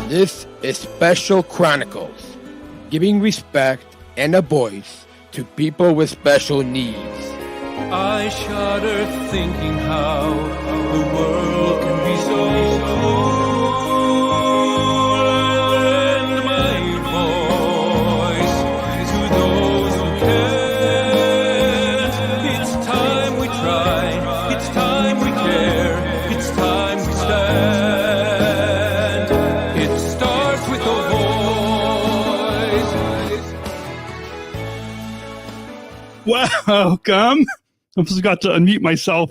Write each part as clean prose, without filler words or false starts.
This is Special Chronicles, giving respect and a voice to people with special needs. I shudder thinking how the world can be so cruel, and my voice to those who can't. It's time we try, it's time we care, it's time we stand. It starts with a voice. Welcome. I just got to unmute myself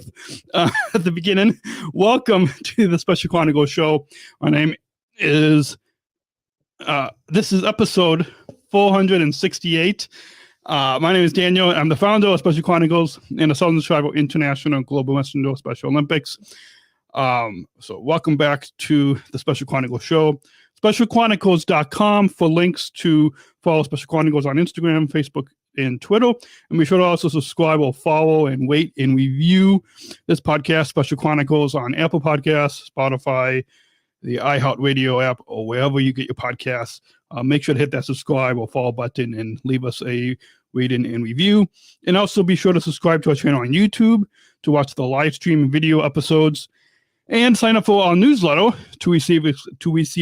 at the beginning. Welcome to the Special Chronicles show. My name is, this is episode 468. My name is Daniel. I'm the founder of Special Chronicles and the Southern Tribal International Global Western Door Special Olympics. So welcome back to the Special Chronicles show. SpecialChronicles.com for links to follow Special Chronicles on Instagram, Facebook, and Twitter. And be sure to also subscribe or follow and rate and review this podcast, Special Chronicles, on Apple Podcasts, Spotify, the iHeartRadio app, or wherever you get your podcasts. Make sure to hit that subscribe or follow button and leave us a rating and review. And also be sure to subscribe to our channel on YouTube to watch the live stream and video episodes, and sign up for our newsletter to receive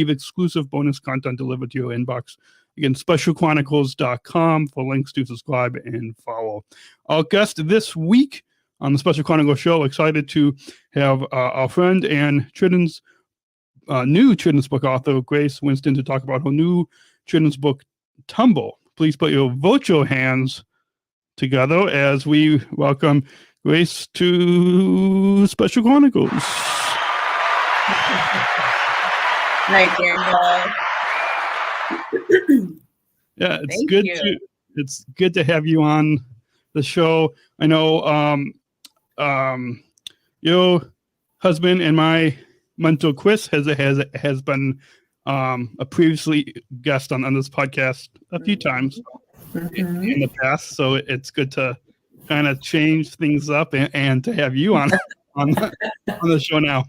exclusive bonus content delivered to your inbox. Again, SpecialChronicles.com for links to subscribe and follow. Our guest this week on the Special Chronicles show, excited to have our friend and new children's book author, Grace Winston, to talk about her new children's book, Tumble. Please put your virtual hands together as we welcome Grace to Special Chronicles. Night, Daniel. Yeah, it's good to have you on the show. I know your husband and my mentor Chris has been a previously guest on this podcast a few times in the past, so it's good to kind of change things up and to have you on the show now.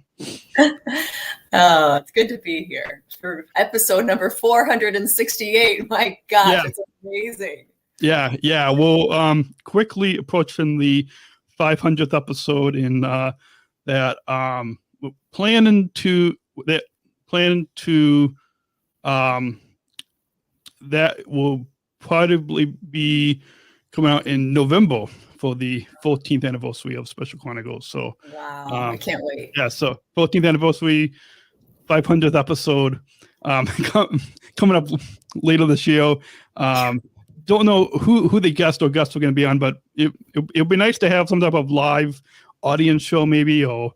Oh, it's good to be here for episode number 468. My gosh, yeah. It's amazing. Yeah. We'll quickly approaching the 500th episode in that planning to that will probably be coming out in November for the 14th anniversary of Special Chronicles. So wow, I can't wait. Yeah, so 14th anniversary, 500th episode coming up later this year. Don't know who the guests are going to be on, but it'll be nice to have some type of live audience show maybe, or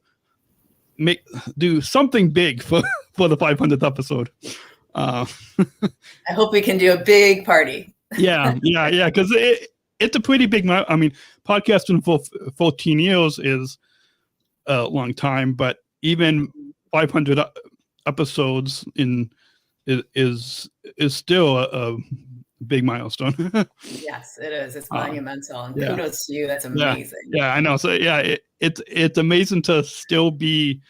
do something big for the 500th episode. I hope we can do a big party. yeah, because it's a pretty big. I mean, podcasting for 14 years is a long time, but even 500 episodes is still a big milestone. Yes, it is. It's monumental, and kudos to you. That's amazing. Yeah, I know. So yeah, it's amazing to still be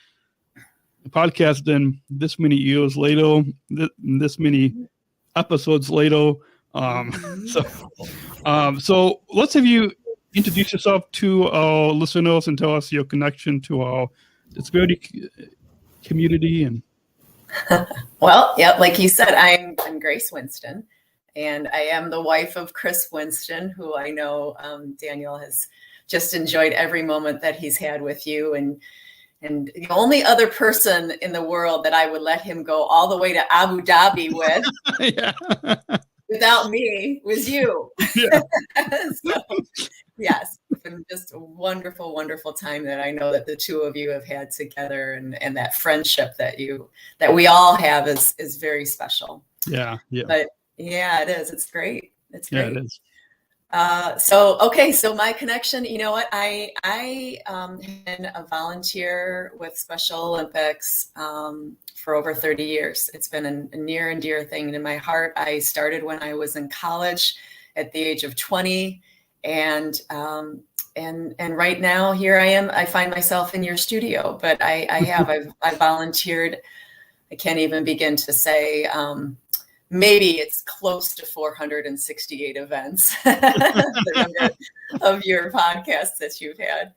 podcasting this many years later, this many episodes later. So let's have you introduce yourself to our listeners and tell us your connection to our disability community. And well, yeah, like you said, I'm Grace Winston, and I am the wife of Chris Winston, who I know Daniel has just enjoyed every moment that he's had with you, and the only other person in the world that I would let him go all the way to Abu Dhabi with. Yeah. Without me was you. Yeah. So, yes, it's been just a wonderful, wonderful time that I know that the two of you have had together, and that friendship that we all have is very special. Yeah. But yeah, it is. It's great. It's great. Yeah, it is. So my connection, you know what, I have been a volunteer with Special Olympics for over 30 years. It's been a near and dear thing in my heart. I started when I was in college at the age of 20, and and right now here I am. I find myself in your studio, but I've volunteered. I can't even begin to say. Maybe it's close to 468 events, the number of your podcasts that you've had.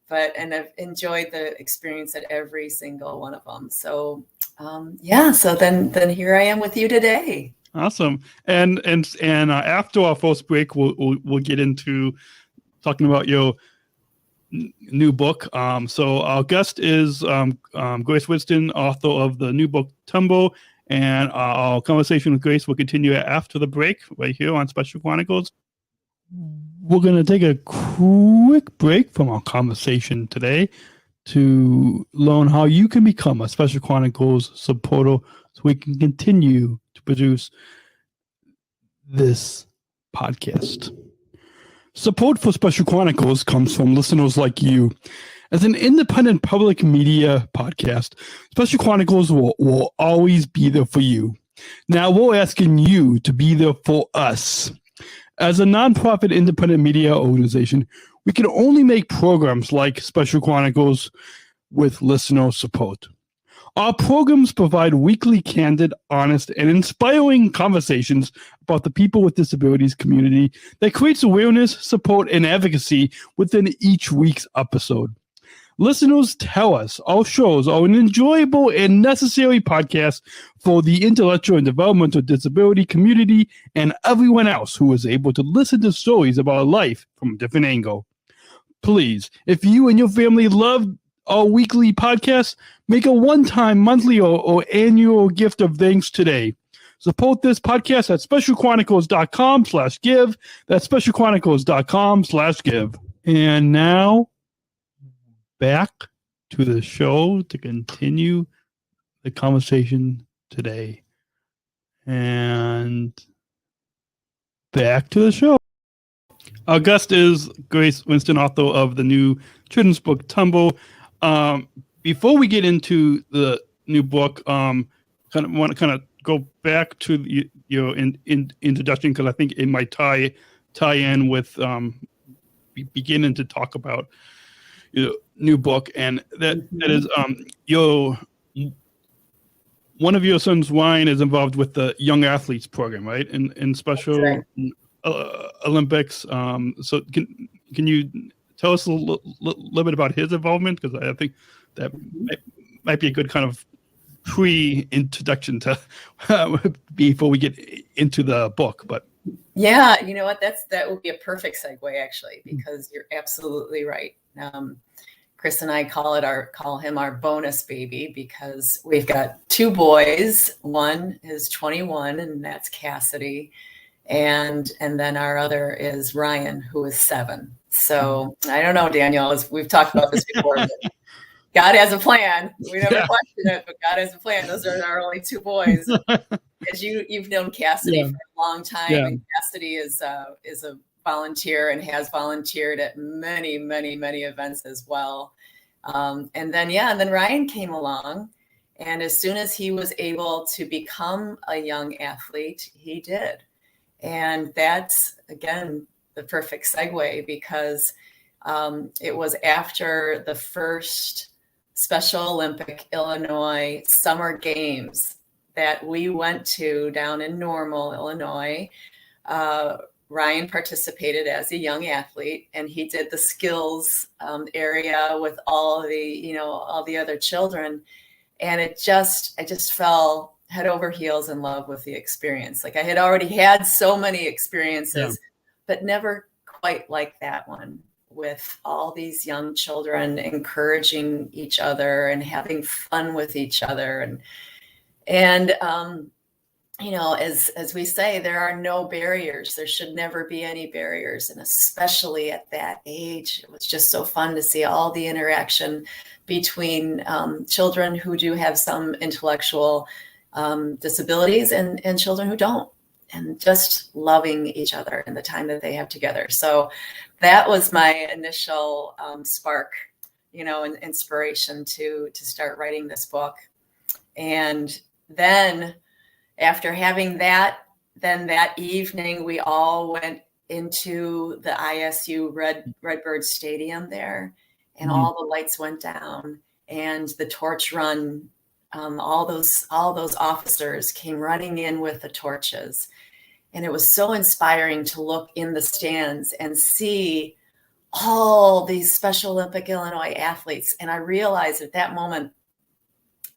And I've enjoyed the experience at every single one of them. So, so then here I am with you today. Awesome. And after our first break, we'll get into talking about your new book. So our guest is Grace Winston, author of the new book Tumble. And our conversation with Grace will continue after the break right here on Special Chronicles. We're going to take a quick break from our conversation today to learn how you can become a Special Chronicles supporter so we can continue to produce this podcast. Support for Special Chronicles comes from listeners like you. As an independent public media podcast, Special Chronicles will always be there for you. Now we're asking you to be there for us. As a nonprofit independent media organization, we can only make programs like Special Chronicles with listener support. Our programs provide weekly, candid, honest, and inspiring conversations about the people with disabilities community that creates awareness, support, and advocacy within each week's episode. Listeners tell us our shows are an enjoyable and necessary podcast for the intellectual and developmental disability community and everyone else who is able to listen to stories about life from a different angle. Please, if you and your family love our weekly podcast, make a one-time, monthly, or annual gift of thanks today. Support this podcast at specialchronicles.com/give. That's specialchronicles.com/give. And now, back to the show to continue the conversation today. And back to the show. Our guest is Grace Winston, author of the new children's book, Tumble. Before we get into the new book, want to go back to your introduction, because I think it might tie in with beginning to talk about your new book, and that is one of your sons, Ryan, is involved with the Young Athletes program, right? In Special Olympics. So can you tell us a little bit about his involvement? Because I think that might be a good kind of pre-introduction to before we get into the book. But yeah, you know what? That would be a perfect segue, actually, because you're absolutely right. Chris and I call him our bonus baby, because we've got two boys. One is 21, and that's Cassidy. And then our other is Ryan, who is 7. So I don't know, Daniel, as we've talked about this before, but God has a plan. We never question it, but God has a plan. Those are our only 2 boys. As you've known Cassidy for a long time, and Cassidy is a volunteer and has volunteered at many, many, many events as well. And then Ryan came along, and as soon as he was able to become a young athlete, he did. And that's, again, the perfect segue, because it was after the first Special Olympic Illinois Summer Games that we went to down in Normal, Illinois. Ryan participated as a young athlete, and he did the skills area with all the other children. And I just fell head over heels in love with the experience. Like, I had already had so many experiences, but never quite like that one, with all these young children encouraging each other and having fun with each other. And as we say, there are no barriers. There should never be any barriers. And especially at that age, it was just so fun to see all the interaction between children who do have some intellectual disabilities and children who don't, and just loving each other and the time that they have together. So that was my initial spark, and inspiration to start writing this book. And then after having that evening, we all went into the ISU Redbird Stadium there, and all the lights went down, and the torch run, all those officers came running in with the torches. And it was so inspiring to look in the stands and see all these Special Olympic Illinois athletes. And I realized at that moment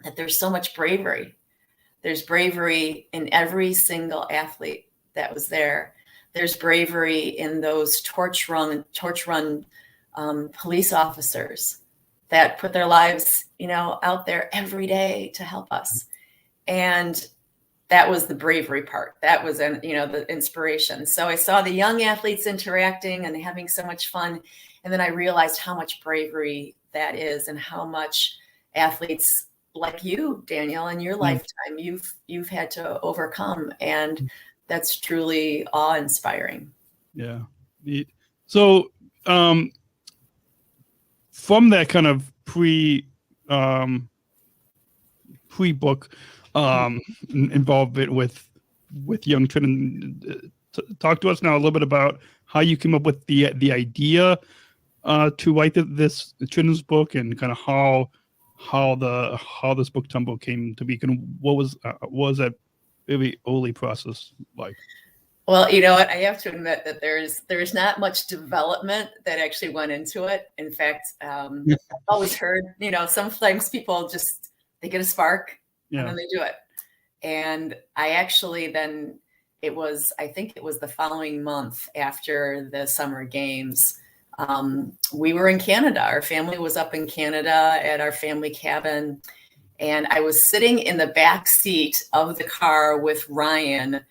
that there's so much bravery. There's bravery in every single athlete that was there. There's bravery in those torch run police officers that put their lives, out there every day to help us. And that was the bravery part. That was, the inspiration. So I saw the young athletes interacting and having so much fun. And then I realized how much bravery that is, and how much athletes like you, Daniel, in your lifetime, you've had to overcome. And that's truly awe-inspiring. Yeah. So from that kind of pre-book involvement with young children, talk to us now a little bit about how you came up with the idea to write this children's book, and kind of how this book Tumble came to be. What was that really early process like? Well, you know what? I have to admit that there's not much development that actually went into it. In fact, I've always heard, sometimes people just, they get a spark and then they do it. And I actually then, I think it was the following month after the summer games, we were in Canada. Our family was up in Canada at our family cabin. And I was sitting in the back seat of the car with Ryan.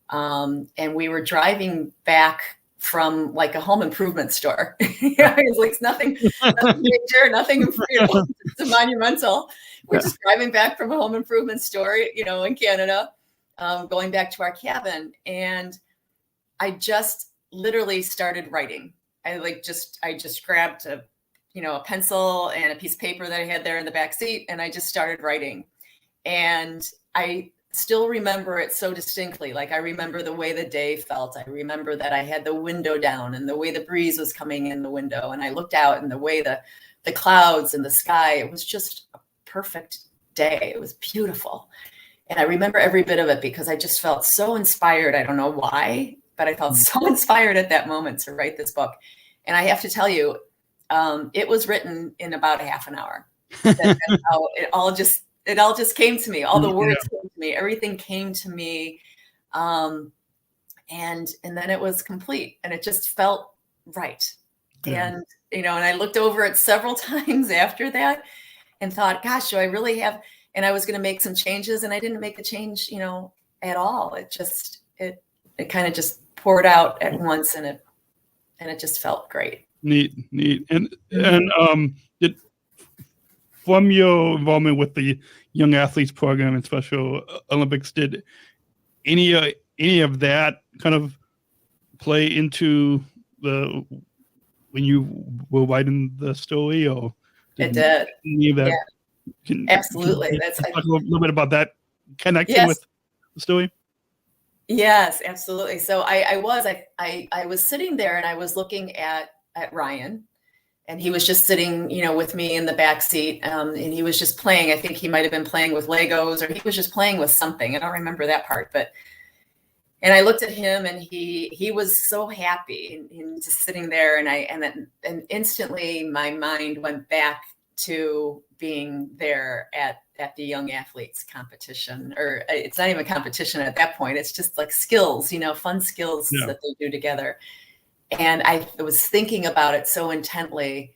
And we were driving back from like a home improvement store. It's like nothing major, nothing, it's monumental. We're just driving back from a home improvement store, in Canada, going back to our cabin. And I just literally started writing. I just grabbed a pencil and a piece of paper that I had there in the back seat, and I just started writing. And I still remember it so distinctly. Like, I remember the way the day felt. I remember that I had the window down and the way the breeze was coming in the window. And I looked out, and the way the clouds and the sky, it was just a perfect day. It was beautiful. And I remember every bit of it because I just felt so inspired. I don't know why, but I felt so inspired at that moment to write this book. And I have to tell you, it was written in about a half an hour. That's how it all just came to me. All the words came to me. Everything came to me. And then it was complete, and it just felt right. Yeah. And, and I looked over it several times after that and thought, gosh, do I really have, and I was going to make some changes, and I didn't make a change, at all. It just, it kind of just poured out at once, and it just felt great. Neat. And from your involvement with the Young Athletes Program and Special Olympics, did any of that kind of play into when you were writing the story, or it did? Any of that? Yeah. Absolutely. That's talk a little bit about that connection with the story. Yes, absolutely. So I was sitting there, and I was looking at Ryan, and he was just sitting, with me in the back seat. And he was just playing. I think he might've been playing with Legos, or he was just playing with something. I don't remember that part, and I looked at him, and he was so happy and just sitting there. And instantly my mind went back to being there at the Young Athletes competition, or it's not even a competition at that point. It's just like skills, fun skills that they do together. And I was thinking about it so intently.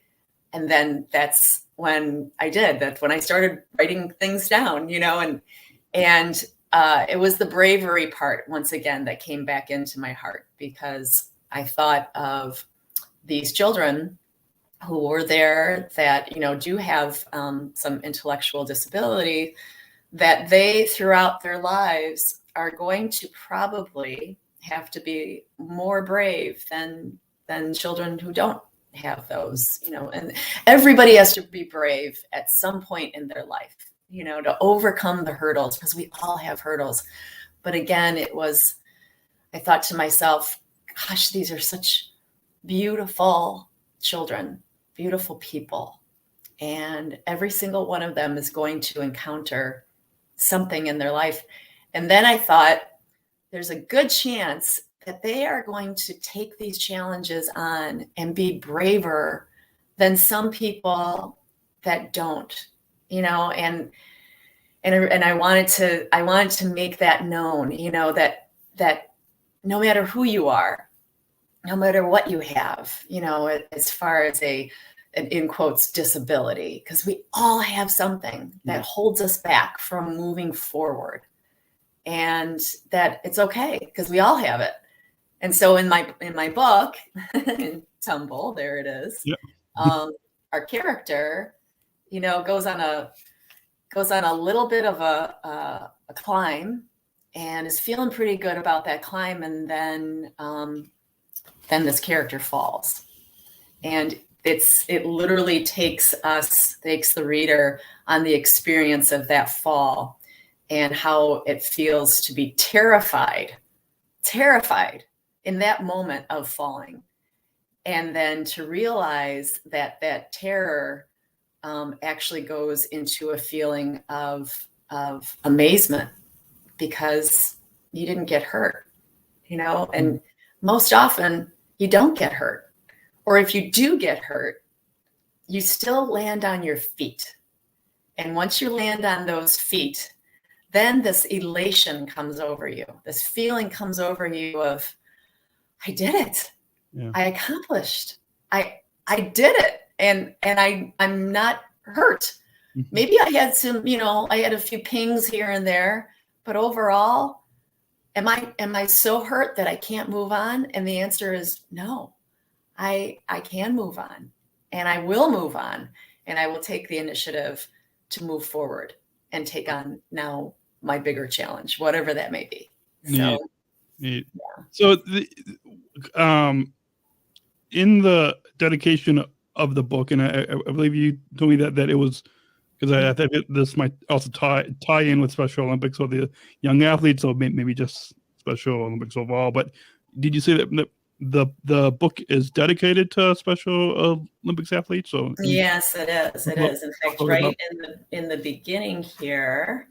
And then that's when that's when I started writing things down, and it was the bravery part, once again, that came back into my heart, because I thought of these children who were there that, do have some intellectual disability, that they throughout their lives are going to probably have to be more brave than children who don't have those, and everybody has to be brave at some point in their life, to overcome the hurdles, because we all have hurdles. But again, I thought to myself, gosh, these are such beautiful children, beautiful people. And every single one of them is going to encounter something in their life. And then I thought, there's a good chance that they are going to take these challenges on and be braver than some people that don't, and I wanted to make that known, that no matter who you are, no matter what you have, as far as an in quotes disability, because we all have something that holds us back from moving forward, and that it's okay because we all have it. And so in my book, Tumble, there it is. Yeah. Our character, goes on a little bit of a climb, and is feeling pretty good about that climb, and then this character falls, and it literally takes the reader on the experience of that fall and how it feels to be terrified in that moment of falling, and then to realize that terror actually goes into a feeling of amazement because you didn't get hurt, and most often you don't get hurt. Or if you do get hurt, you still land on your feet. And once you land on those feet, then this elation comes over you. This feeling comes over you of, I did it. Yeah. I accomplished. I did it. And I'm not hurt. Mm-hmm. Maybe I had I had a few pings here and there, but overall, am I so hurt that I can't move on? And the answer is no. I can move on, and I will move on, and I will take the initiative to move forward and take on now my bigger challenge, whatever that may be. So, Neat. Yeah. So in the dedication of the book, and I believe you told me that it was, because I think this might also tie in with Special Olympics or the young athletes, or maybe just Special Olympics overall. But did you say that the book is dedicated to Special Olympics athletes? So yes, it is. It is. In fact, right in the beginning here,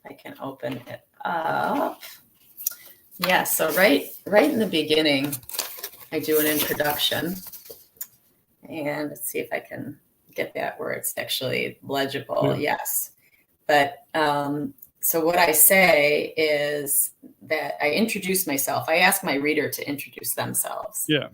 I can open it up. Yeah. So right in the beginning, I do an introduction, and let's see if I can get that where it's actually legible. Yeah. Yes. But so what I say is that I introduce myself. I ask my reader to introduce themselves. Yeah.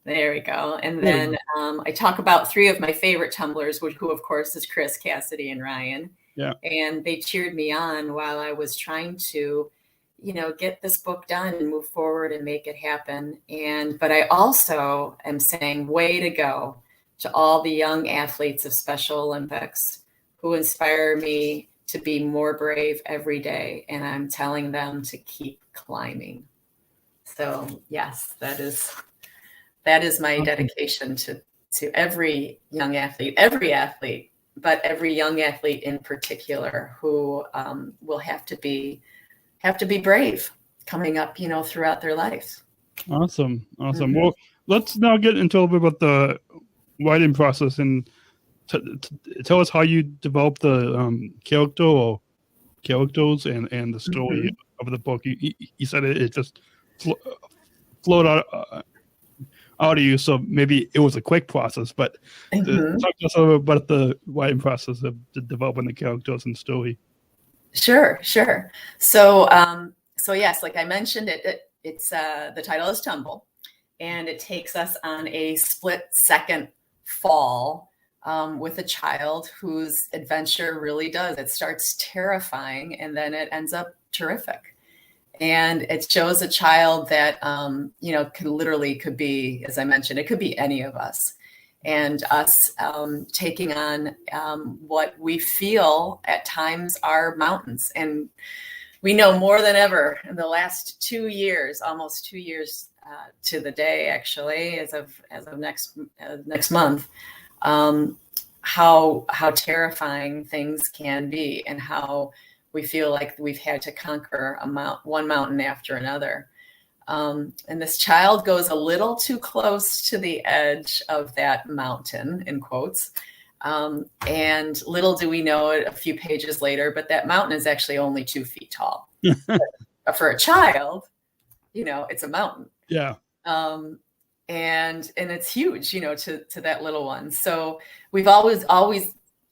There we go. And then I talk about three of my favorite tumblers, who of course is Chris, Cassidy, and Ryan. Yeah. And they cheered me on while I was trying to, get this book done and move forward and make it happen. But I also am saying, way to go to all the young athletes of Special Olympics who inspire me to be more brave every day. And I'm telling them to keep climbing. So yes, that is my dedication to every young athlete, but every young athlete in particular who will have to be brave coming up, throughout their lives. Awesome. Well, let's now get into a little bit about the writing process, and tell us how you developed the characters and the story of the book. You said it just flowed out of you, so maybe it was a quick process, but talk to us a little bit about the writing process of developing the characters and story. Sure. So yes, like I mentioned, it's the title is Tumble, and it takes us on a split-second fall with a child whose adventure really does. It starts terrifying, and then it ends up terrific. And it shows a child that, could be, as I mentioned, it could be any of us, and us taking on what we feel at times are mountains. And we know more than ever in the last 2 years, almost 2 years to the day, actually, as of next month, how terrifying things can be, and how we feel like we've had to conquer one mountain after another. And this child goes a little too close to the edge of that mountain, in quotes. And little do we know it a few pages later, but that mountain is actually only 2 feet tall. But for a child, it's a mountain. Yeah. And it's huge, to that little one. So we've always, all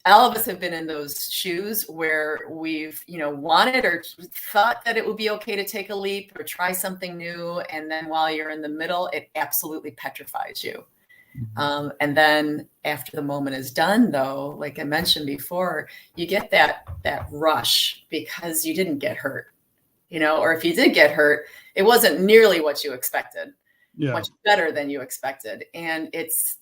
of us have been in those shoes where we've, wanted or thought that it would be okay to take a leap or try something new. And then while you're in the middle, it absolutely petrifies you. And then after the moment is done, though, like I mentioned before, you get that rush because you didn't get hurt, or if you did get hurt, it wasn't nearly what you expected, much better than you expected. And it's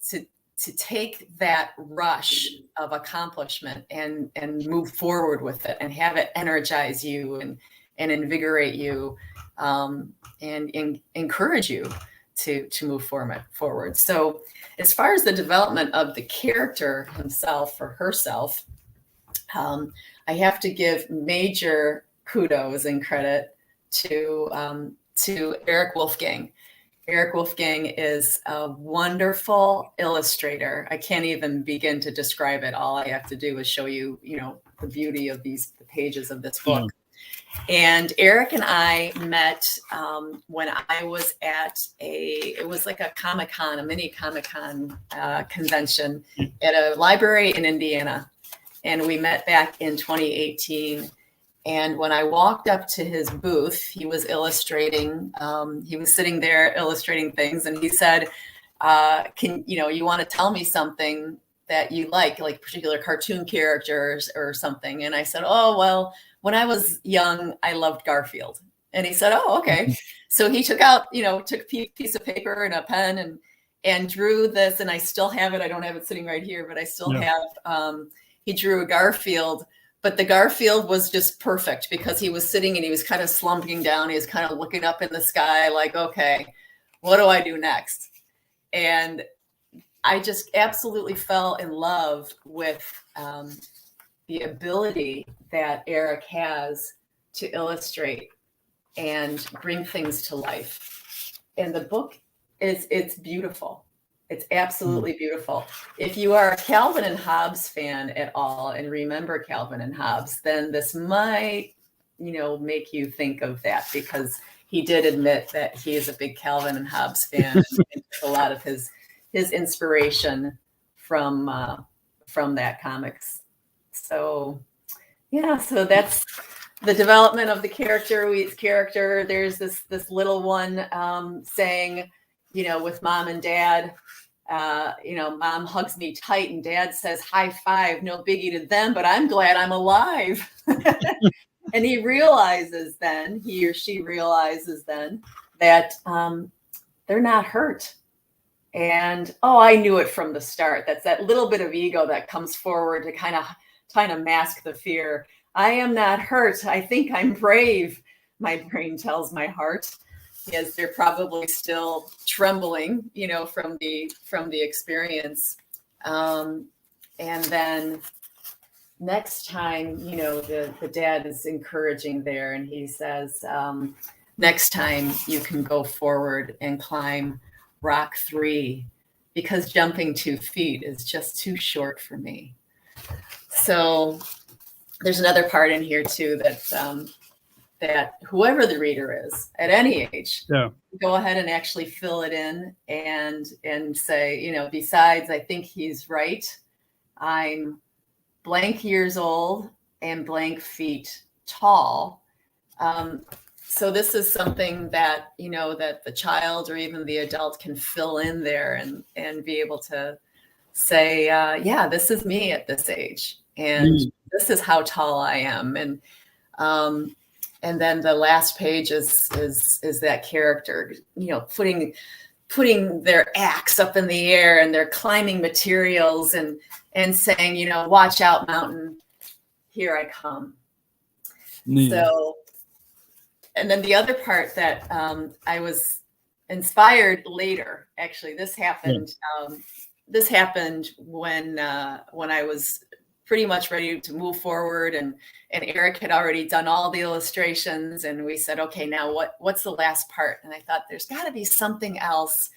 to take that rush of accomplishment and move forward with it and have it energize you and invigorate you and encourage you to move forward. So as far as the development of the character himself or herself, I have to give major kudos and credit to Eric Wolfgang. Eric Wolfgang is a wonderful illustrator. I can't even begin to describe it. All I have to do is show you, the beauty of the pages of this book. And Eric and I met when I was at it was like a Comic-Con, a mini Comic-Con convention at a library in Indiana. And we met back in 2018. And when I walked up to his booth, he was illustrating. He was sitting there illustrating things, and he said, you want to tell me something that you like particular cartoon characters or something?" And I said, "Oh, well, when I was young, I loved Garfield." And he said, "Oh, okay." So he took out, took a piece of paper and a pen and drew this, and I still have it. I don't have it sitting right here, but I still have. He drew a Garfield. But the Garfield was just perfect because he was sitting and he was kind of slumping down. He was kind of looking up in the sky like, okay, what do I do next? And I just absolutely fell in love with the ability that Eric has to illustrate and bring things to life. And the book it's beautiful. It's absolutely beautiful. If you are a Calvin and Hobbes fan at all and remember Calvin and Hobbes, then this might, make you think of that, because he did admit that he is a big Calvin and Hobbes fan and took a lot of his inspiration from that comics. So, so that's the development of the character. There's this little one saying, with mom and dad, mom hugs me tight and dad says high five, no biggie to them, but I'm glad I'm alive. And he or she realizes then that they're not hurt. And I knew it from the start. That's that little bit of ego that comes forward to kind of mask the fear. I am not hurt. I think I'm brave, my brain tells my heart. Yes, they're probably still trembling, from the experience. And then next time, the dad is encouraging there, and he says, next time you can go forward and climb rock 3, because jumping 2 feet is just too short for me. So there's another part in here too that whoever the reader is at any age, go ahead and actually fill it in and say, besides, I think he's right. I'm blank years old and blank feet tall. So this is something that, that the child or even the adult can fill in there and be able to say, this is me at this age. And this is how tall I am. And then the last page is that character, putting their axe up in the air, and they're climbing materials and saying, watch out, mountain, here I come. So, and then the other part that I was inspired later, actually, this happened. This happened when I was pretty much ready to move forward, and Eric had already done all the illustrations, and we said, okay, now what's the last part? And I thought there's got to be something else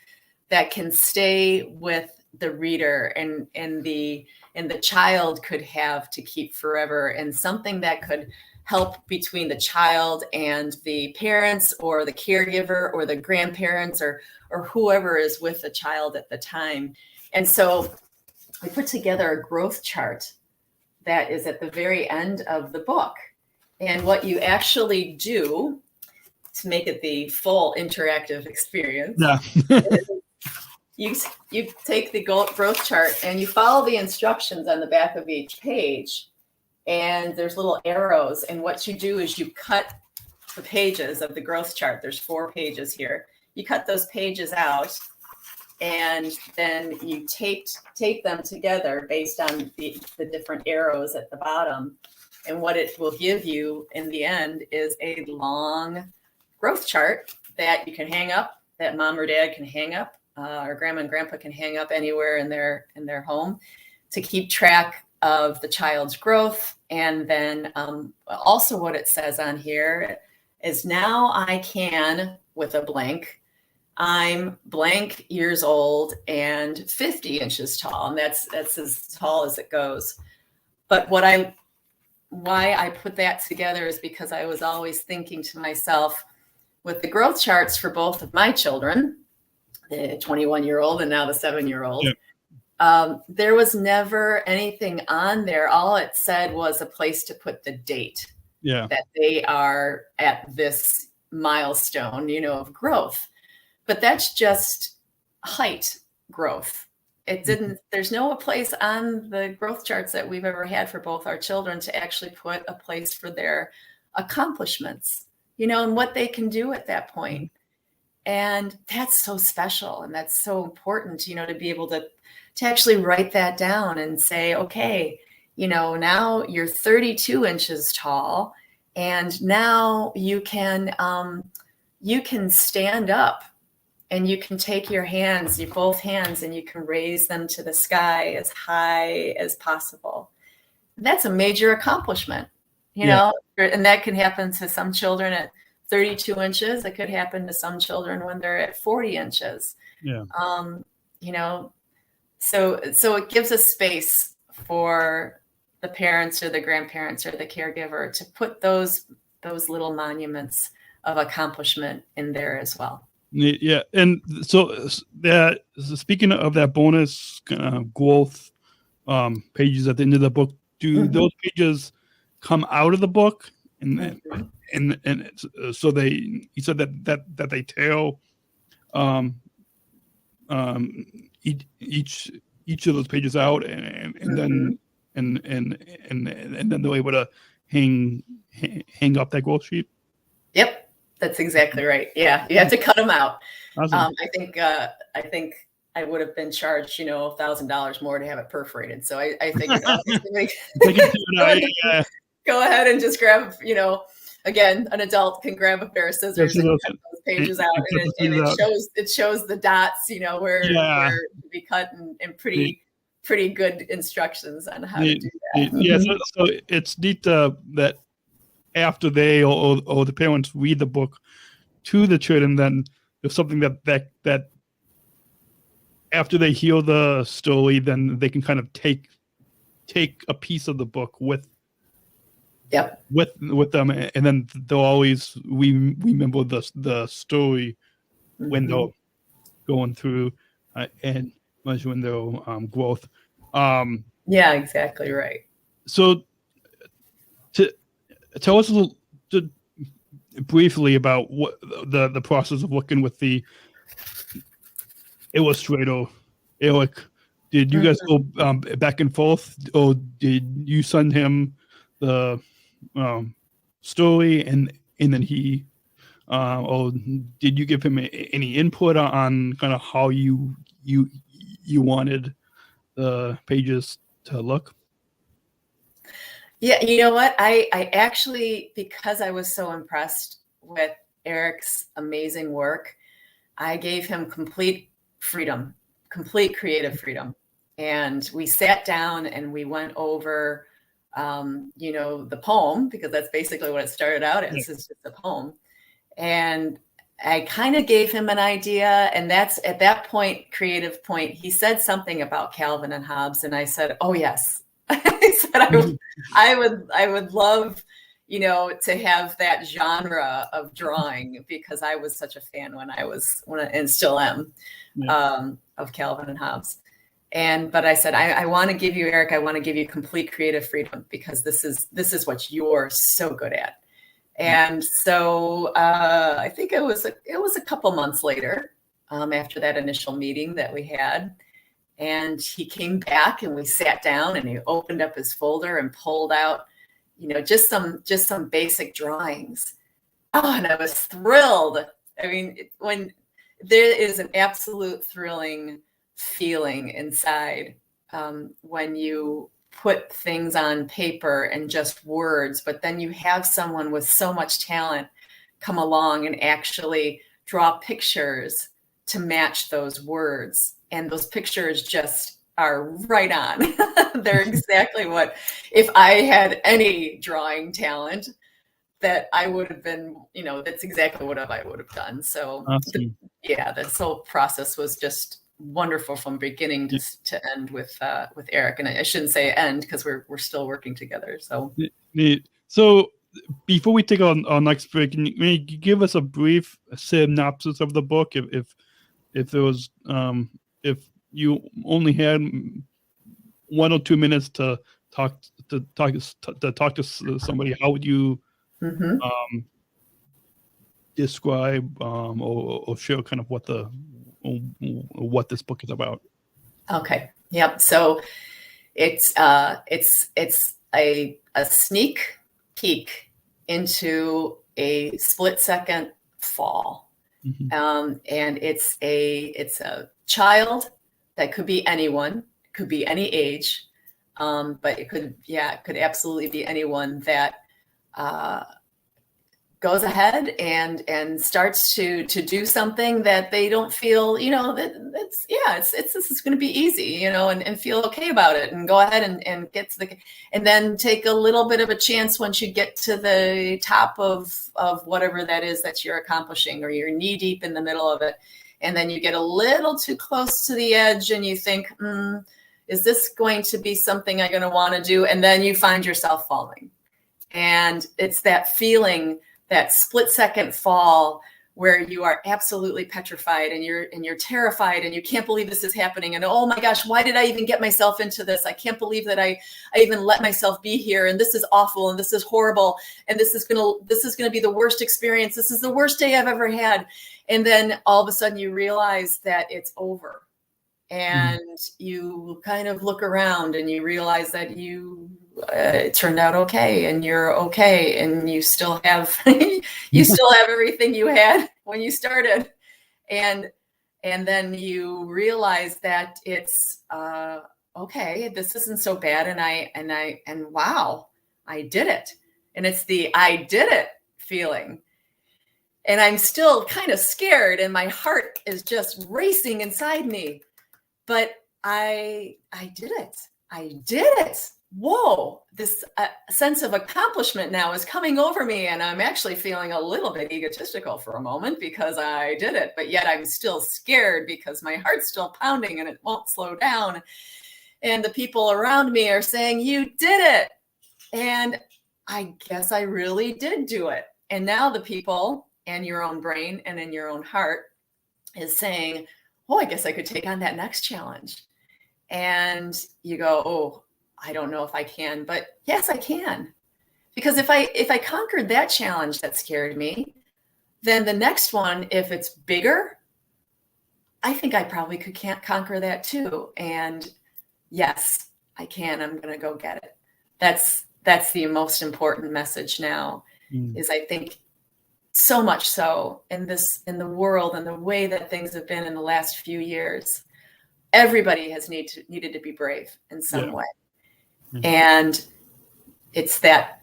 that can stay with the reader and the child could have to keep forever, and something that could help between the child and the parents or the caregiver or the grandparents or whoever is with the child at the time. And so we put together a growth chart that is at the very end of the book. And what you actually do to make it the full interactive experience, you take the growth chart and you follow the instructions on the back of each page. And there's little arrows. And what you do is you cut the pages of the growth chart. There's 4 pages here. You cut those pages out, and then you tape them together based on the different arrows at the bottom. And what it will give you in the end is a long growth chart that you can hang up, that mom or dad can hang up, or grandma and grandpa can hang up anywhere in their home to keep track of the child's growth. And then also what it says on here is, now I can, with a blank, I'm blank years old and 50 inches tall. And that's as tall as it goes. But why I put that together is because I was always thinking to myself, with the growth charts for both of my children, the 21-year-old and now the 7-year-old, there was never anything on there. All it said was a place to put the date that they are at this milestone, of growth. But that's just height growth. It didn't, there's no place on the growth charts that we've ever had for both our children to actually put a place for their accomplishments, and what they can do at that point. And that's so special. And that's so important, to be able to actually write that down and say, okay, now you're 32 inches tall, and now you can stand up, and you can take your both hands, and you can raise them to the sky as high as possible. That's a major accomplishment, and that can happen to some children at 32 inches. It could happen to some children when they're at 40 inches. So it gives a space for the parents or the grandparents or the caregiver to put those little monuments of accomplishment in there as well. Yeah, and so speaking of that bonus growth pages at the end of the book, do those pages come out of the book, and so you said that they tell each of those pages out, and then they're able to hang up that growth sheet. Yep. That's exactly right. Yeah, you have to cut them out. Awesome. I think I would have been charged, $1,000 more to have it perforated. So I think go ahead and just grab, again, an adult can grab a pair of scissors and cut those pages out, and it shows the dots, where to be cut, and pretty good instructions on how to do that. Yeah, so it's neat that after they or the parents read the book to the children, then there's something that after they hear the story, then they can kind of take a piece of the book with them, and then they'll always remember the story when they're going through and measuring their growth. Yeah, exactly right. So tell us a little briefly about what the process of working with the illustrator, Eric. Did you guys go back and forth, or did you send him the story and then he, or did you give him any input on kind of how you wanted the pages to look? Yeah, you know what? I actually, because I was so impressed with Eric's amazing work, I gave him complete freedom, complete creative freedom. And we sat down and we went over, the poem, because that's basically what it started out as. It's just a poem. And I kind of gave him an idea. And that's at that point, creative point, he said something about Calvin and Hobbes. And I said, oh, yes. I said, I would love, to have that genre of drawing, because I was such a fan and still am, of Calvin and Hobbes. But I said, I want to give you, Eric, I want to give you complete creative freedom, because this is what you're so good at. And so I think it was a couple months later, after that initial meeting that we had, and he came back and we sat down and he opened up his folder and pulled out, just some basic drawings. Oh, and I was thrilled. I mean, when there is an absolute thrilling feeling inside when you put things on paper and just words, but then you have someone with so much talent come along and actually draw pictures to match those words. And those pictures just are right on. They're exactly what, if I had any drawing talent, that I would have been, that's exactly what I would have done. So awesome. This whole process was just wonderful from beginning to end with Eric. And I shouldn't say end, because we're still working together. So neat. So before we take our next break, can you give us a brief synopsis of the book, if there was if you only had 1 or 2 minutes to talk to somebody, how would you describe or share kind of what this book is about? Okay. Yep. So it's a sneak peek into a split-second fall. And it's a child that could be anyone, could be any age, but it could absolutely be anyone that goes ahead and starts to do something that they don't feel, this is going to be easy, and feel okay about it, and go ahead and get to and then take a little bit of a chance once you get to the top of whatever that is that you're accomplishing, or you're knee deep in the middle of it. And then you get a little too close to the edge and you think, is this going to be something I'm going to want to do? And then you find yourself falling. And it's that feeling, that split-second fall, where you are absolutely petrified and you're terrified and you can't believe this is happening. And oh my gosh, why did I even get myself into this? I can't believe that I even let myself be here. And this is awful. And this is horrible. And this is gonna be the worst experience. This is the worst day I've ever had. And then all of a sudden you realize that it's over. And you kind of look around and you realize that it turned out okay, and you're okay, and you still have everything you had when you started, and then you realize that it's okay, this isn't so bad, and wow, I did it. And it's the I did it feeling. And I'm still kind of scared and my heart is just racing inside me. But I did it. I did it. Whoa, this sense of accomplishment now is coming over me. And I'm actually feeling a little bit egotistical for a moment because I did it. But yet I'm still scared because my heart's still pounding and it won't slow down. And the people around me are saying, you did it. And I guess I really did do it. And now the people and your own brain and in your own heart is saying, oh, I guess I could take on that next challenge. And you go, oh, I don't know if I can, but yes, I can. Because if I conquered that challenge that scared me, then the next one, if it's bigger, I think I probably can't conquer that too. And yes, I can. I'm going to go get it. That's the most important message now, is I think so much so in the world and the way that things have been in the last few years, everybody has needed to be brave in some way. And it's that,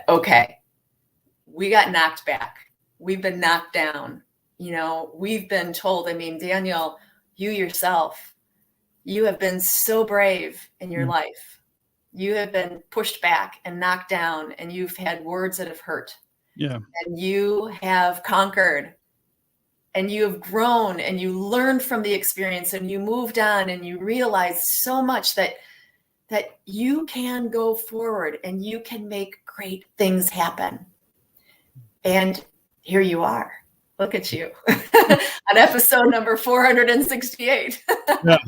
okay, we got knocked back. We've been knocked down. We've been told, I mean, Daniel, you yourself You have been so brave in your life. You have been pushed back and knocked down, and you've had words that have hurt. Yeah. And you have conquered, and you have grown, and you learned from the experience, and you moved on, and you realized so much that you can go forward and you can make great things happen. And here you are. Look at you on episode number 468. Yeah.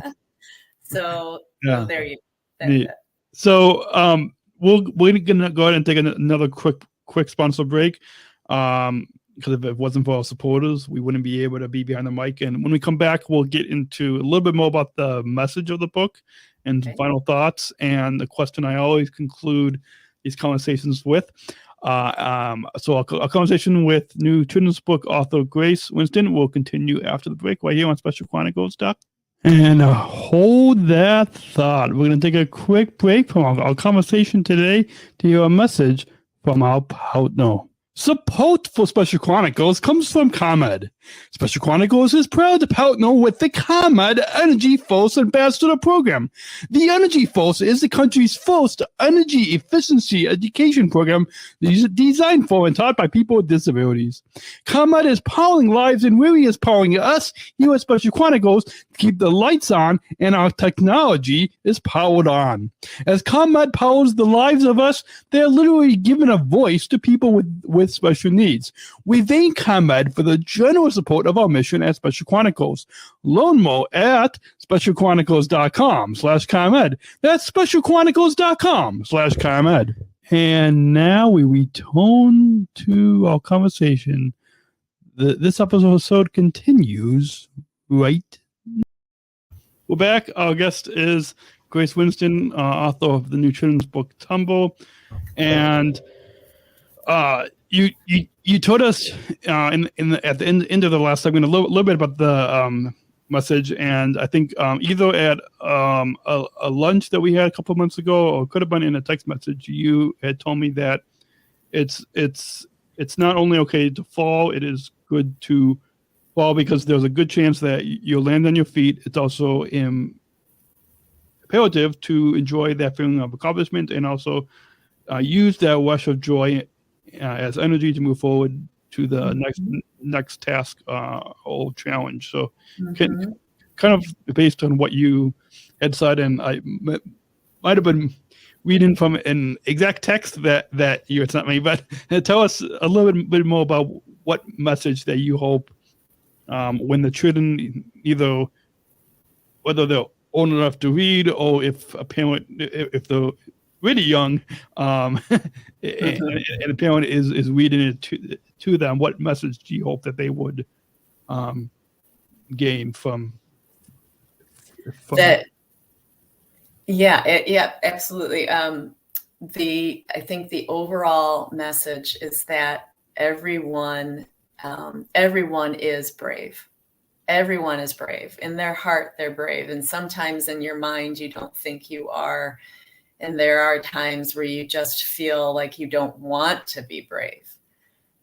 So there you go. So we're gonna go ahead and take another quick sponsor break. Because if it wasn't for our supporters, we wouldn't be able to be behind the mic. And when we come back, we'll get into a little bit more about the message of the book and final thoughts. And the question I always conclude these conversations with. So our conversation with new children's book author Grace Winston will continue after the break right here on Special Chronicles. And hold that thought. We're going to take a quick break from our conversation today to hear a message from our partner. Support for Special Chronicles comes from ComEd. Special Chronicles is proud to partner with the ComEd Energy Force Ambassador Program. The Energy Force is the country's first energy efficiency education program designed for and taught by people with disabilities. ComEd is powering lives, and really is powering us here at Special Chronicles to keep the lights on and our technology is powered on. As ComEd powers the lives of us, they're literally giving a voice to people with special needs. We thank ComEd for the generous support of our mission at Special Chronicles. Learn more at specialchronicles.com/ComEd. That's specialchronicles.com/ComEd. And now we return to our conversation. This episode continues right now. We're back. Our guest is Grace Winston, author of the new children's book Tumble. And you told us at the end of the last segment a little bit about the message, and I think either at a lunch that we had a couple of months ago, or it could have been in a text message, you had told me that it's not only okay to fall, it is good to fall because there's a good chance that you'll land on your feet. It's also imperative to enjoy that feeling of accomplishment and also use that rush of joy as energy to move forward to the next task or challenge. So kind of based on what you had said, and I might have been reading from an exact text that you had sent me, but tell us a little bit more about what message that you hope when the children, either whether they're old enough to read or if a parent, if they're really young, and a parent is reading it to them, what message do you hope that they would gain from that? Yeah, absolutely. I think the overall message is that everyone is brave. Everyone is brave. In their heart, they're brave. And sometimes in your mind, you don't think you are. And there are times where you just feel like you don't want to be brave.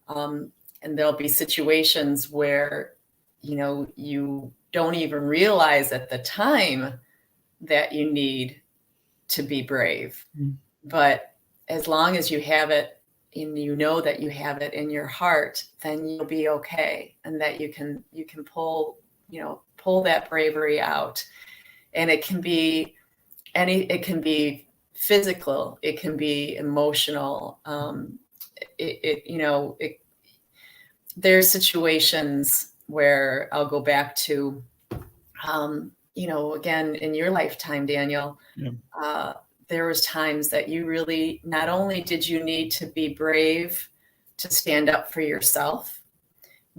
And there'll be situations where, you don't even realize at the time that you need to be brave. But as long as you have it and you know that you have it in your heart, then you'll be okay. And that you can pull that bravery out. And it can be physical, it can be emotional. There's situations where I'll go back to, again, in your lifetime, Daniel, there was times that you really, not only did you need to be brave to stand up for yourself,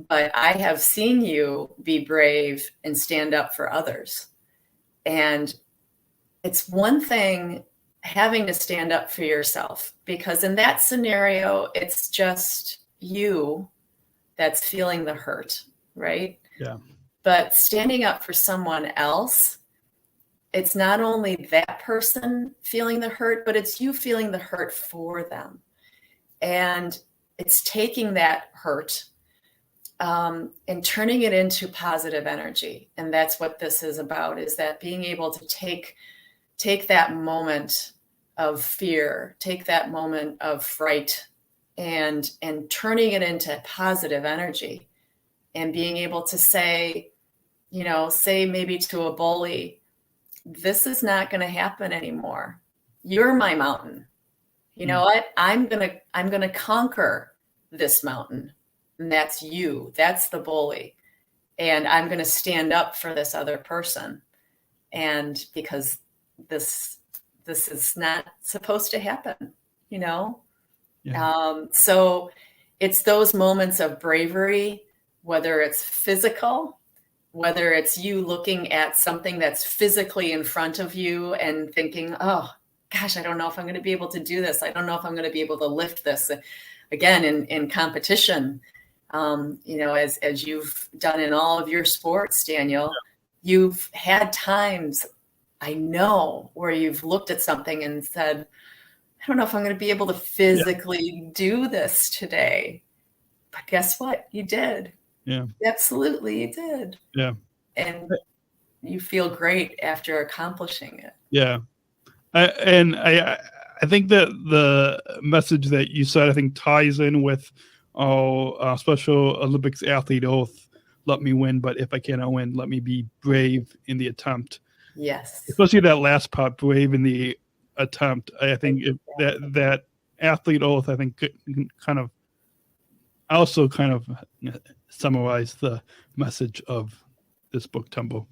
but I have seen you be brave and stand up for others. And it's one thing having to stand up for yourself, because in that scenario, it's just you that's feeling the hurt, right? Yeah. But standing up for someone else, it's not only that person feeling the hurt, but it's you feeling the hurt for them. And it's taking that hurt and turning it into positive energy. And that's what this is about, is that being able to take that moment of fear, take that moment of fright, and turning it into positive energy, and being able to say maybe to a bully, this is not going to happen anymore. You're my mountain. You know what? I'm going to conquer this mountain. And that's you. That's the bully. And I'm going to stand up for this other person. And because this is not supposed to happen, Yeah. So it's those moments of bravery, whether it's physical, whether it's you looking at something that's physically in front of you and thinking, oh gosh, I don't know if I'm going to be able to do this. I don't know if I'm going to be able to lift this. Again, in competition, as you've done in all of your sports, Daniel, you've had times, I know, where you've looked at something and said, I don't know if I'm going to be able to physically do this today. But guess what? You did. Yeah. Absolutely, you did. Yeah. And you feel great after accomplishing it. Yeah. I think that the message that you said, I think, ties in with Special Olympics athlete oath. Let me win, but if I cannot win, let me be brave in the attempt. Yes. Especially that last part, brave in the attempt. I think that athlete oath, I think, kind of summarize the message of this book, Tumble.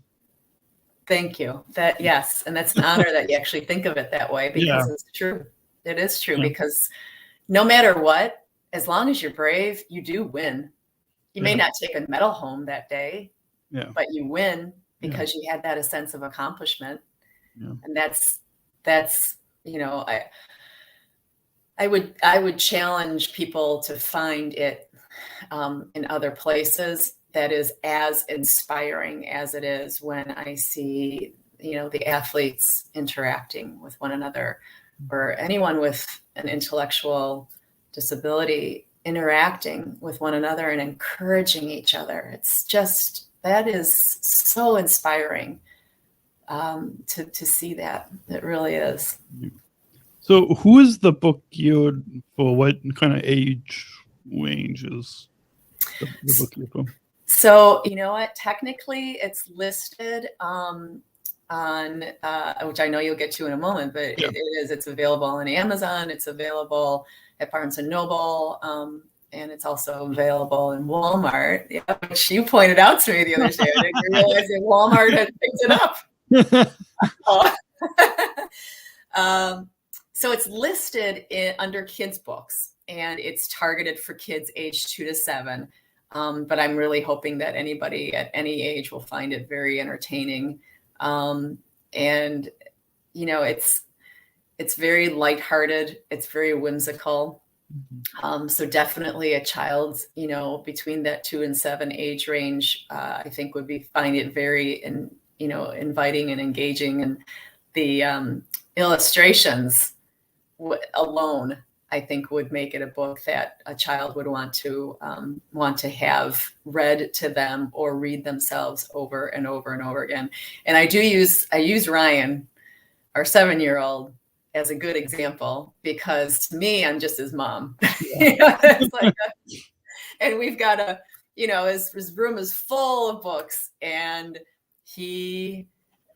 Thank you. Yes. And that's an honor that you actually think of it that way, because it's true. It is true, because no matter what, as long as you're brave, you do win. You may not take a medal home that day, but you win because you had that sense of accomplishment. Yeah. And that's, I would challenge people to find it in other places that is as inspiring as it is when I see, the athletes interacting with one another, or anyone with an intellectual disability interacting with one another and encouraging each other. It's just, that is so inspiring to see that. It really is. So who is the book geared for? What kind of age range is the book geared for? So, you know what? Technically, it's listed on which I know you'll get to in a moment, but it's available on Amazon. It's available at Barnes and Noble. And it's also available in Walmart, which you pointed out to me the other day. I didn't realize that Walmart had picked it up. So it's listed under kids' books, and it's targeted for kids age 2 to 7. But I'm really hoping that anybody at any age will find it very entertaining. And, it's very lighthearted. It's very whimsical. So definitely a child, between that 2 and 7 age range, I think would find it very, inviting and engaging. And the illustrations alone, I think, would make it a book that a child would want to have read to them or read themselves over and over and over again. And I use Ryan, our 7-year-old, as a good example, because to me, I'm just his mom. It's like and we've got his room is full of books, and he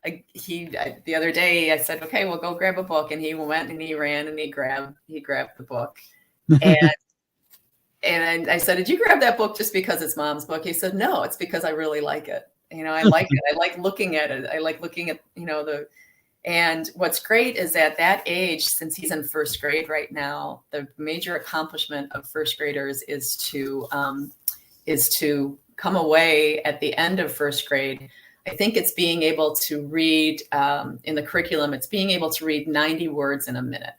the other day I said, okay, we'll go grab a book, and he went and he ran and he grabbed the book, and I said, did you grab that book just because it's mom's book? He said, no, it's because I really like it. I like it. I like looking at it. I like looking at and what's great is at that age, since he's in first grade right now, the major accomplishment of first graders is to come away at the end of first grade. I think it's being able to read in the curriculum, it's being able to read 90 words in a minute.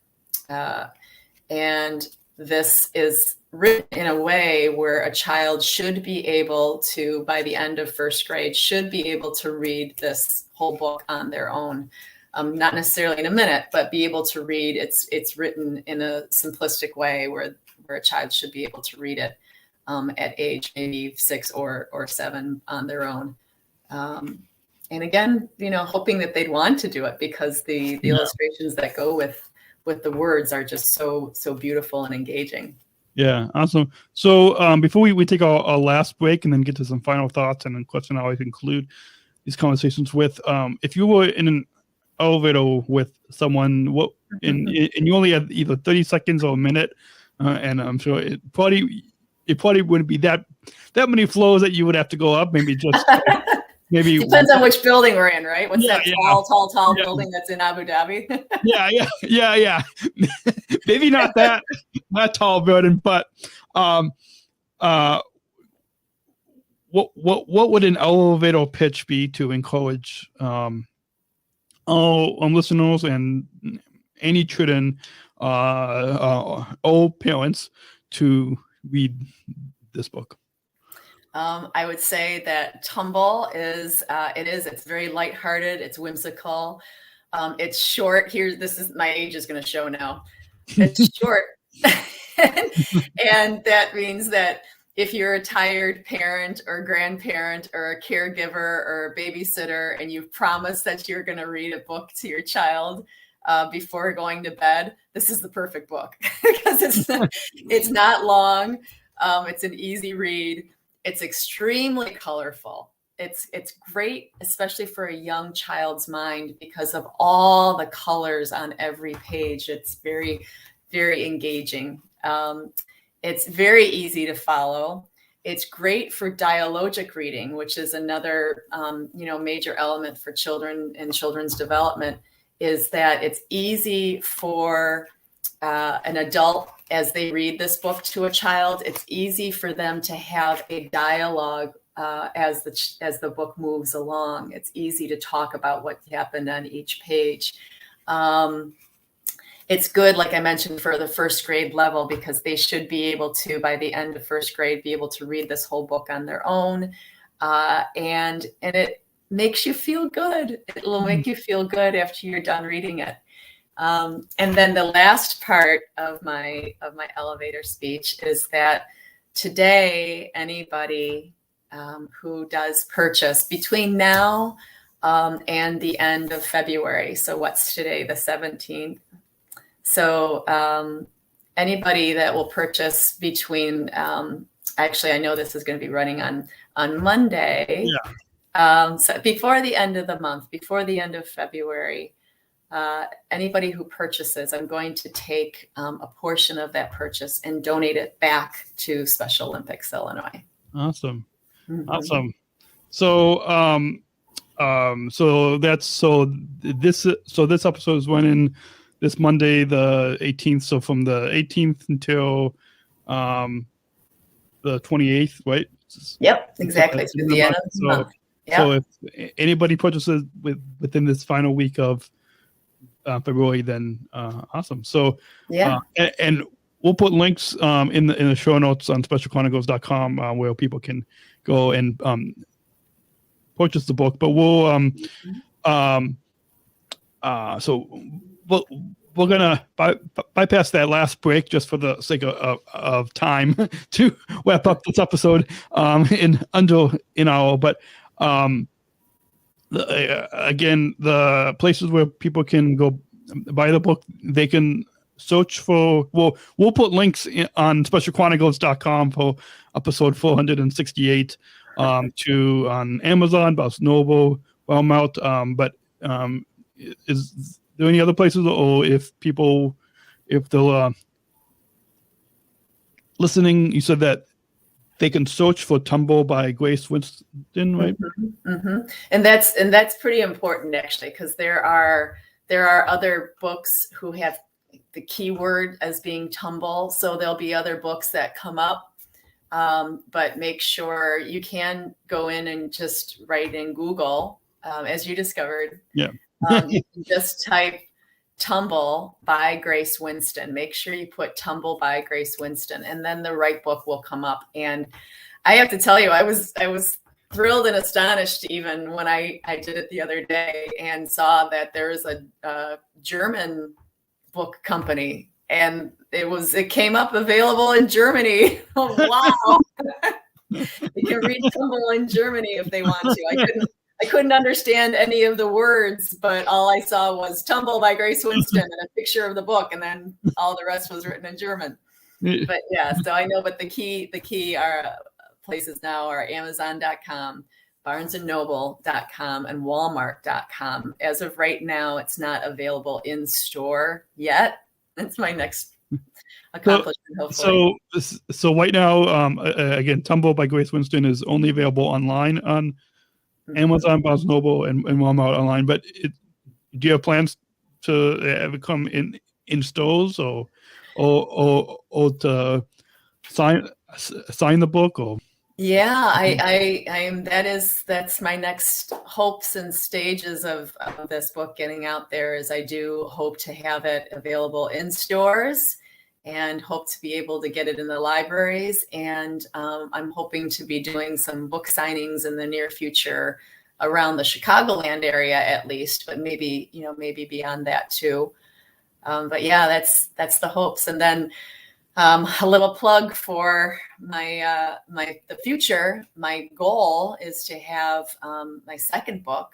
And this is written in a way where a child should be able to, by the end of first grade, should be able to read this whole book on their own. Not necessarily in a minute, but be able to read. It's written in a simplistic way where a child should be able to read it. at age maybe 6 or 7 on their own. And again, hoping that they'd want to do it, because the illustrations that go with the words are just so beautiful and engaging. Yeah, awesome. So before we take our last break and then get to some final thoughts and then question how I conclude these conversations with, if you were in an elevator with someone, what and you only have either 30 seconds or a minute, and I'm sure it probably wouldn't be that many floors that you would have to go up. Maybe just maybe depends on which building we're in, right? What's that tall building that's in Abu Dhabi? yeah. Maybe not that tall building, but what would an elevator pitch be to encourage all listeners and any children, all parents to read this book? I would say that Tumble it's very lighthearted. It's whimsical. It's short. My age is going to show now. It's short. And that means that if you're a tired parent or grandparent or a caregiver or a babysitter, and you've promised that you're going to read a book to your child before going to bed, this is the perfect book, because it's not long. It's an easy read. It's extremely colorful. It's great, especially for a young child's mind, because of all the colors on every page. It's very, very engaging. It's very easy to follow. It's great for dialogic reading, which is another major element for children and children's development, is that it's easy for an adult, as they read this book to a child, it's easy for them to have a dialogue as the book moves along. It's easy to talk about what happened on each page. It's good, like I mentioned, for the first grade level, because they should be able to, by the end of first grade, be able to read this whole book on their own. And it makes you feel good. It will make you feel good after you're done reading it. And then the last part of my elevator speech is that today, anybody who does purchase between now and the end of February, so what's today, the 17th? So anybody that will purchase between, actually, I know this is going to be running on Monday. Yeah. So before the end of the month, before the end of February, anybody who purchases, I'm going to take a portion of that purchase and donate it back to Special Olympics Illinois. Awesome. Mm-hmm. Awesome. So this episode is running this Monday, the 18th. So from the 18th until the 28th, right? Yep, exactly. Through the end of the month. Yep. So if anybody purchases within this final week of February, then awesome. So yeah, and we'll put links in the show notes on specialchronicles.com where people can go and purchase the book. But we'll we're gonna bypass that last break just for the sake of time to wrap up this episode in under an hour. But again, the places where people can go buy the book, they can search for, we'll put links on specialchronicles.com for episode 468 to on Amazon, Barnes Noble, Walmart. But is there any other places, or if they're listening, you said that they can search for Tumble by Grace Winston, right? Mm-hmm, mm-hmm. And that's pretty important, actually, because there are other books who have the keyword as being Tumble. So there'll be other books that come up, but make sure you can go in and just write in Google, as you discovered. Yeah. You can just type Tumble by Grace Winston. Make sure you put Tumble by Grace Winston, and then the right book will come up. And I have to tell you, I was thrilled and astonished even when I did it the other day and saw that there is a German book company and it came up available in Germany. Oh, wow. You can read Tumble in Germany if they want to. I couldn't understand any of the words, but all I saw was Tumble by Grace Winston and a picture of the book, and then all the rest was written in German. But yeah, so I know, but the key are places now are Amazon.com, BarnesandNoble.com, and Walmart.com. As of right now, it's not available in store yet. That's my next accomplishment, hopefully. So right now, again, Tumble by Grace Winston is only available online on Amazon, Barnes & Noble, and Walmart online. But do you have plans to have it come in stores or to sign the book? Or yeah, that's my next hopes and stages of this book getting out there. Is I do hope to have it available in stores, and hope to be able to get it in the libraries. And I'm hoping to be doing some book signings in the near future around the Chicagoland area, at least, but maybe beyond that too. But yeah, that's the hopes. And then a little plug for the future. My goal is to have my second book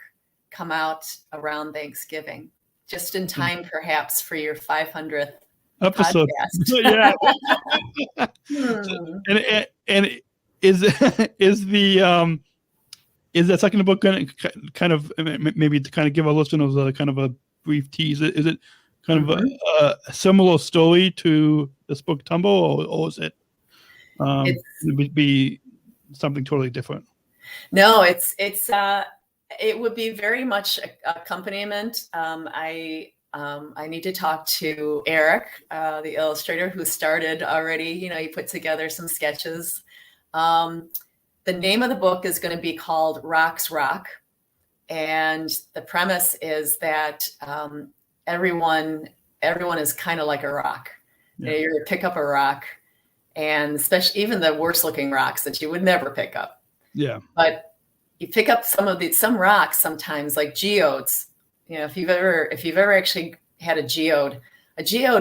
come out around Thanksgiving, just in time, perhaps, for your 500th episode. Yeah. And is that second book going to kind of maybe to kind of give our listeners a kind of a brief tease? Is it kind of a similar story to this book Tumble, or is it be something totally different? No, it would be very much accompaniment. I need to talk to Eric, the illustrator, who started already. He put together some sketches. The name of the book is going to be called Rocks Rock. And the premise is that everyone is kind of like a rock. Yeah. You're going to pick up a rock, and especially even the worst looking rocks that you would never pick up. Yeah. But you pick up some rocks sometimes, like geodes. If you've ever actually had a geode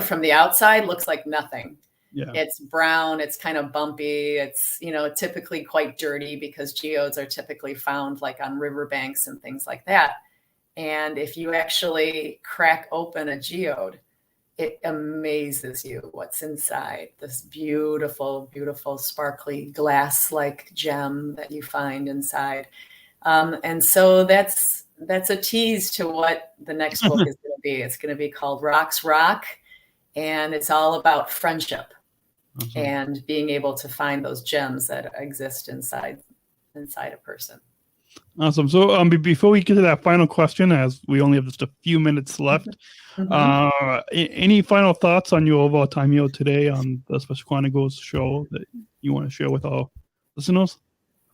from the outside looks like nothing. Yeah. It's brown, it's kind of bumpy, it's typically quite dirty, because geodes are typically found like on riverbanks and things like that. And if you actually crack open a geode, it amazes you what's inside this beautiful, beautiful, sparkly glass-like gem that you find inside. And so that's a tease to what the next book is going to be. It's going to be called Rocks Rock, and it's all about friendship and being able to find those gems that exist inside a person. Awesome. So before we get to that final question, as we only have just a few minutes left, any final thoughts on your overall time here today on the Special Chronicles show that you want to share with our listeners?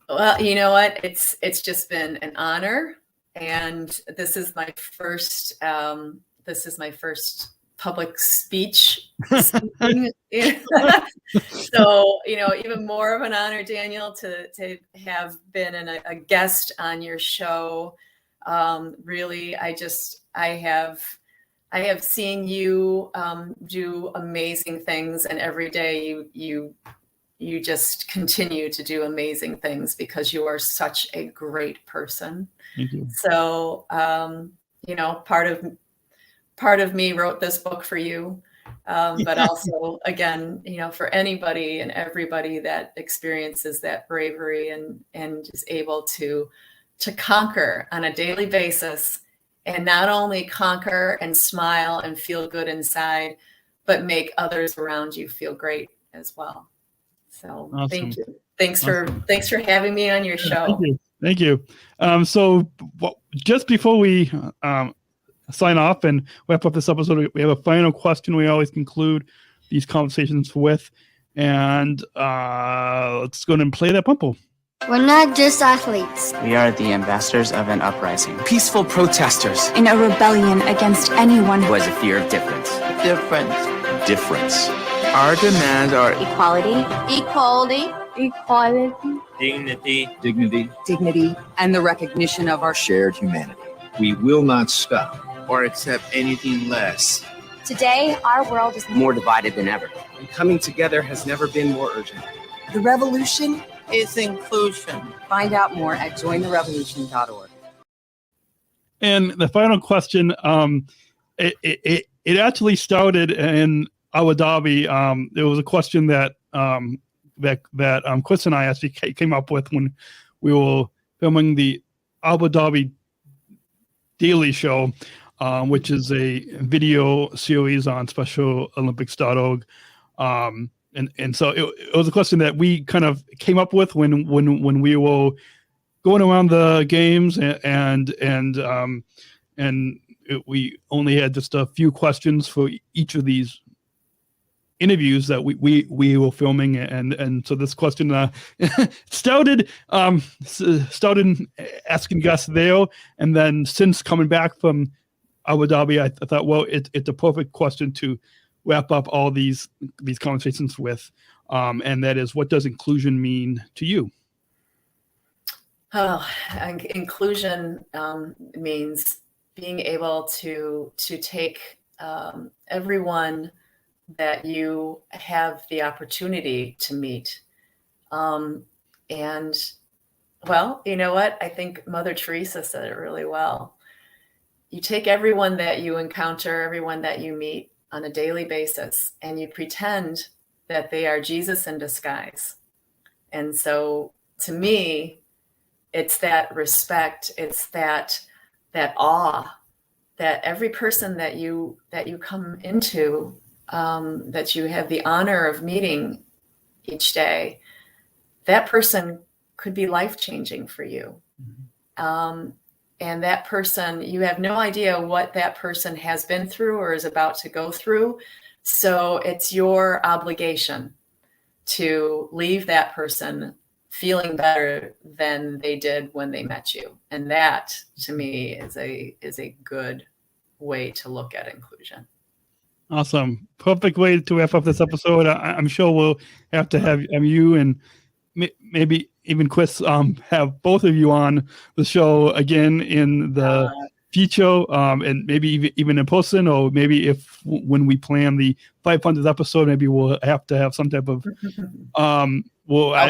Well, you know what? It's just been an honor, and this is my first public speech. So, even more of an honor, Daniel, to have been a guest on your show. Really, I have seen you do amazing things, and every day you just continue to do amazing things because you are such a great person. Thank you. So, part of me wrote this book for you, but also, again, for anybody and everybody that experiences that bravery and is able to conquer on a daily basis, and not only conquer and smile and feel good inside, but make others around you feel great as well. So awesome. Thank you. Thanks for having me on your show. Thank you. So just before we sign off and wrap up this episode, we have a final question we always conclude these conversations with, and let's go ahead and play that Pumple. We're not just athletes. We are the ambassadors of an uprising. Peaceful protesters. In a rebellion against anyone who has a fear of difference. Difference. Our demands are equality, dignity, and the recognition of our shared humanity. We will not stop or accept anything less. Today, our world is more divided than ever. And coming together has never been more urgent. The revolution is inclusion. Find out more at jointherevolution.org. And the final question, it actually started in Abu Dhabi. There was a question that Chris and I actually came up with when we were filming the Abu Dhabi Daily Show, which is a video series on SpecialOlympics.org. And so it was a question that we kind of came up with when we were going around the games, we only had just a few questions for each of these interviews that we were filming, and so this question started asking guests there, and then since coming back from Abu Dhabi, I thought, well, it's a perfect question to wrap up all these conversations with, and that is, what does inclusion mean to you? Oh, inclusion means being able to take everyone that you have the opportunity to meet. And well, you know what? I think Mother Teresa said it really well. You take everyone that you encounter, everyone that you meet on a daily basis, and you pretend that they are Jesus in disguise. And so to me, it's that respect, it's that awe that every person that you come into, that you have the honor of meeting each day, that person could be life-changing for you. Mm-hmm. And that person, you have no idea what that person has been through or is about to go through. So it's your obligation to leave that person feeling better than they did when they met you. And that, to me, is a good way to look at inclusion. Awesome. Perfect way to wrap up this episode. I'm sure we'll have to have you and maybe even Chris have both of you on the show again in the future, and maybe even in person, or maybe when we plan the 500th episode, maybe we'll have to have some type of I'll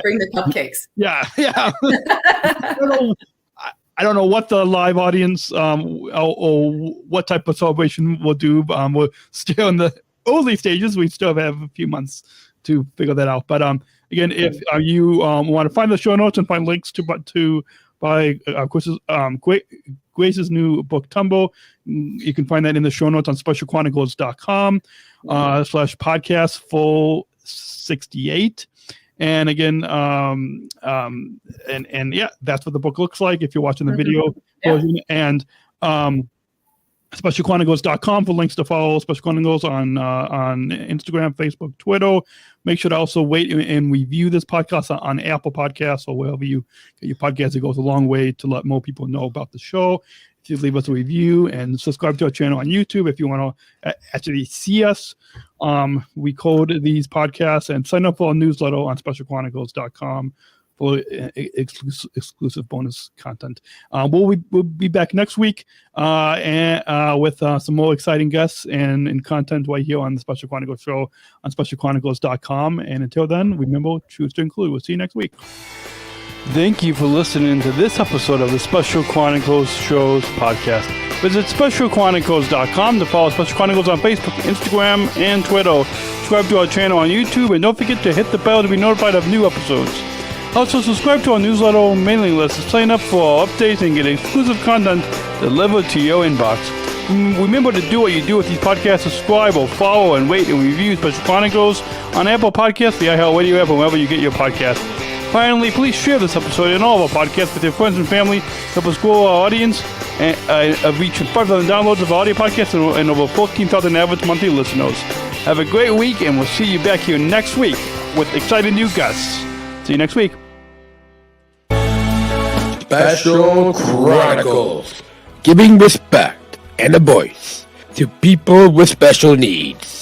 bring the cupcakes. Yeah. I don't know what the live audience or what type of celebration we'll do. We're still in the early stages. We still have a few months to figure that out. But again, if you want to find the show notes and find links to buy Grace's new book, Tumble, you can find that in the show notes on specialchronicles.com /podcast 468. And again, and yeah, that's what the book looks like if you're watching the video version. And specialchronicles.com for links to follow Special Chronicles on Instagram, Facebook, Twitter. Make sure to also rate and review this podcast on Apple Podcasts or wherever you get your podcast. It goes a long way to let more people know about the show. If you leave us a review and subscribe to our channel on YouTube if you want to actually see us record these podcasts, and sign up for our newsletter on specialchronicles.com for exclusive bonus content. We'll be back next week and with some more exciting guests and content right here on the Special Chronicles show on specialchronicles.com. And until then, remember, choose to include. We'll see you next week. Thank you for listening to this episode of the Special Chronicles Shows podcast. Visit specialchronicles.com to follow Special Chronicles on Facebook, Instagram, and Twitter. Subscribe to our channel on YouTube, and don't forget to hit the bell to be notified of new episodes. Also, subscribe to our newsletter mailing list to sign up for our updates and get exclusive content delivered to your inbox. Remember to do what you do with these podcasts. Subscribe or follow and rate and review Special Chronicles on Apple Podcasts, the iHeartRadio app, or wherever you get your podcasts. Finally, please share this episode and all of our podcasts with your friends and family. Help us grow our audience and reach 5,000 downloads of our audio podcasts and over 14,000 average monthly listeners. Have a great week, and we'll see you back here next week with exciting new guests. See you next week. Special Chronicles, giving respect and a voice to people with special needs.